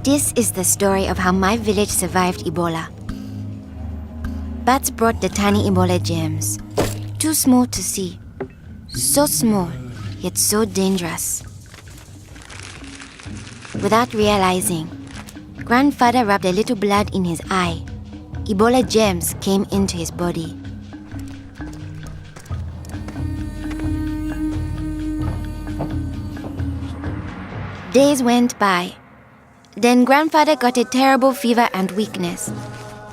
This is the story of how my village survived Ebola. Bats brought the tiny Ebola germs, too small to see, so small, yet so dangerous. Without realizing, grandfather rubbed a little blood in his eye. Ebola germs came into his body. Days went by. Then grandfather got a terrible fever and weakness.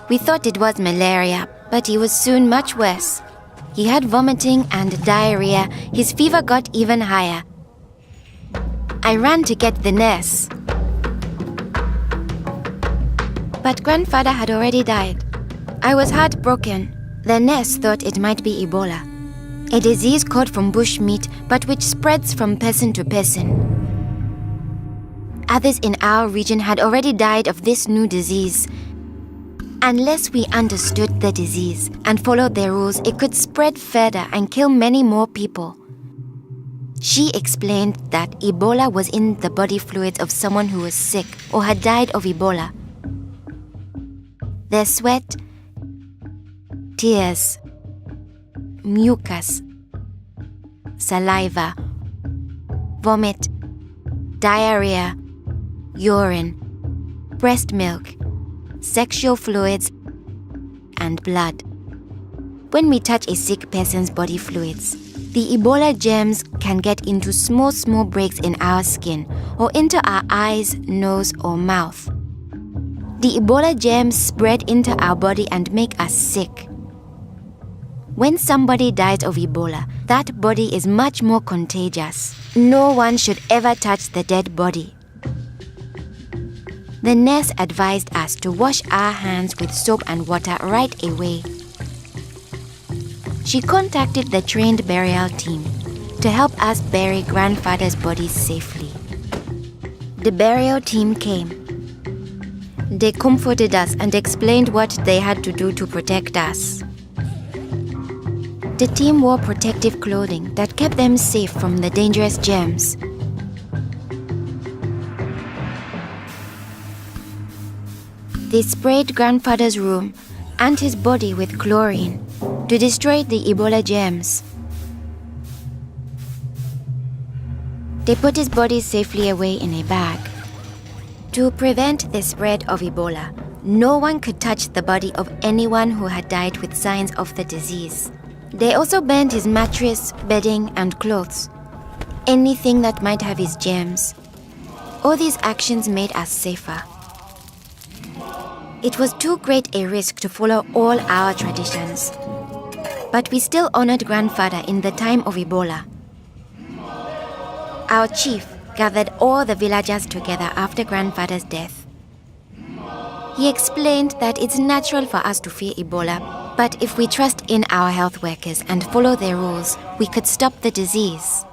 We thought it was malaria, but he was soon much worse. He had vomiting and diarrhea. His fever got even higher. I ran to get the nurse. But grandfather had already died. I was heartbroken. The nurse thought it might be Ebola, a disease caught from bush meat, but which spreads from person to person. Others in our region had already died of this new disease. Unless we understood the disease and followed their rules, it could spread further and kill many more people. She explained that Ebola was in the body fluids of someone who was sick or had died of Ebola. Their sweat, tears, mucus, saliva, vomit, diarrhea, urine, breast milk, sexual fluids, and blood. When we touch a sick person's body fluids, the Ebola germs can get into small breaks in our skin or into our eyes, nose, or mouth. The Ebola germs spread into our body and make us sick. When somebody dies of Ebola, that body is much more contagious. No one should ever touch the dead body. The nurse advised us to wash our hands with soap and water right away. She contacted the trained burial team to help us bury grandfather's body safely. The burial team came. They comforted us and explained what they had to do to protect us. The team wore protective clothing that kept them safe from the dangerous germs. They sprayed grandfather's room and his body with chlorine to destroy the Ebola germs. They put his body safely away in a bag. To prevent the spread of Ebola, no one could touch the body of anyone who had died with signs of the disease. They also burned his mattress, bedding, and clothes, anything that might have his germs. All these actions made us safer. It was too great a risk to follow all our traditions, but we still honored grandfather in the time of Ebola. Our chief gathered all the villagers together after grandfather's death. He explained that it's natural for us to fear Ebola, but if we trust in our health workers and follow their rules, we could stop the disease.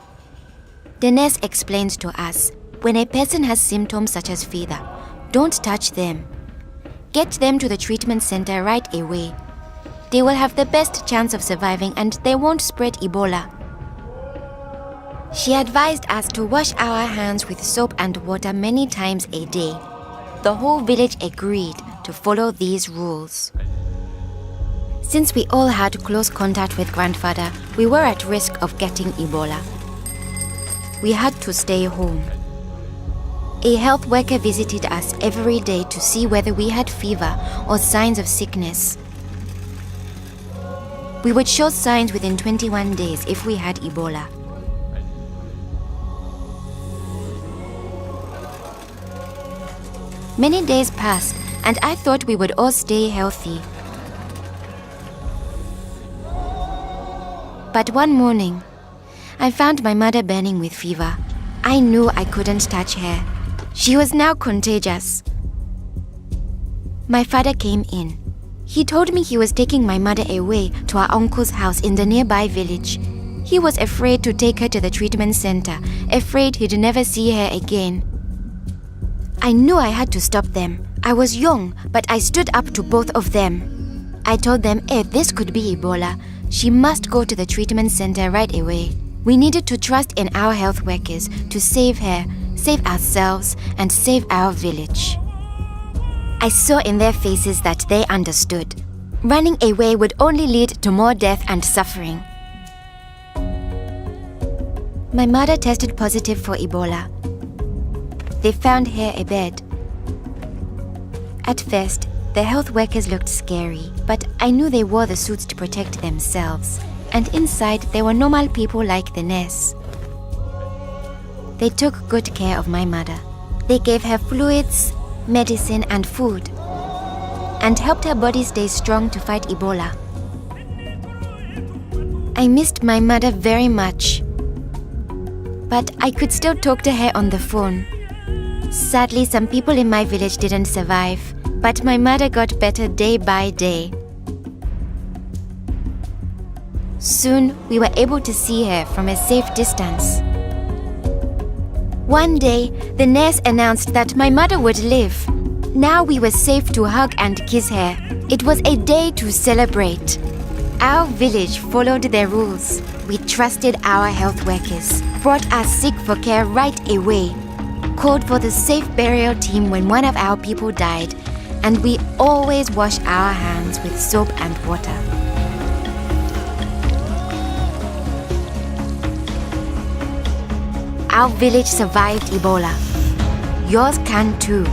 The nurse explained to us, when a person has symptoms such as fever, don't touch them. Get them to the treatment center right away. They will have the best chance of surviving and they won't spread Ebola. She advised us to wash our hands with soap and water many times a day. The whole village agreed to follow these rules. Since we all had close contact with grandfather, we were at risk of getting Ebola. We had to stay home. A health worker visited us every day to see whether we had fever or signs of sickness. We would show signs within 21 days if we had Ebola. Many days passed, and I thought we would all stay healthy. But one morning, I found my mother burning with fever. I knew I couldn't touch her. She was now contagious. My father came in. He told me he was taking my mother away to our uncle's house in the nearby village. He was afraid to take her to the treatment center, afraid he'd never see her again. I knew I had to stop them. I was young, but I stood up to both of them. I told them if this could be Ebola, she must go to the treatment center right away. We needed to trust in our health workers to save her, save ourselves, and save our village. I saw in their faces that they understood. Running away would only lead to more death and suffering. My mother tested positive for Ebola. They found her a bed. At first, the health workers looked scary, but I knew they wore the suits to protect themselves, and inside they were normal people like the nurse. They took good care of my mother. They gave her fluids, medicine, and food, and helped her body stay strong to fight Ebola. I missed my mother very much, but I could still talk to her on the phone. Sadly, some people in my village didn't survive, but my mother got better day by day. Soon, we were able to see her from a safe distance. One day, the nurse announced that my mother would live. Now we were safe to hug and kiss her. It was a day to celebrate. Our village followed their rules. We trusted our health workers, brought us sick for care right away, called for the safe burial team when one of our people died, and we always wash our hands with soap and water. Our village survived Ebola. Yours can too.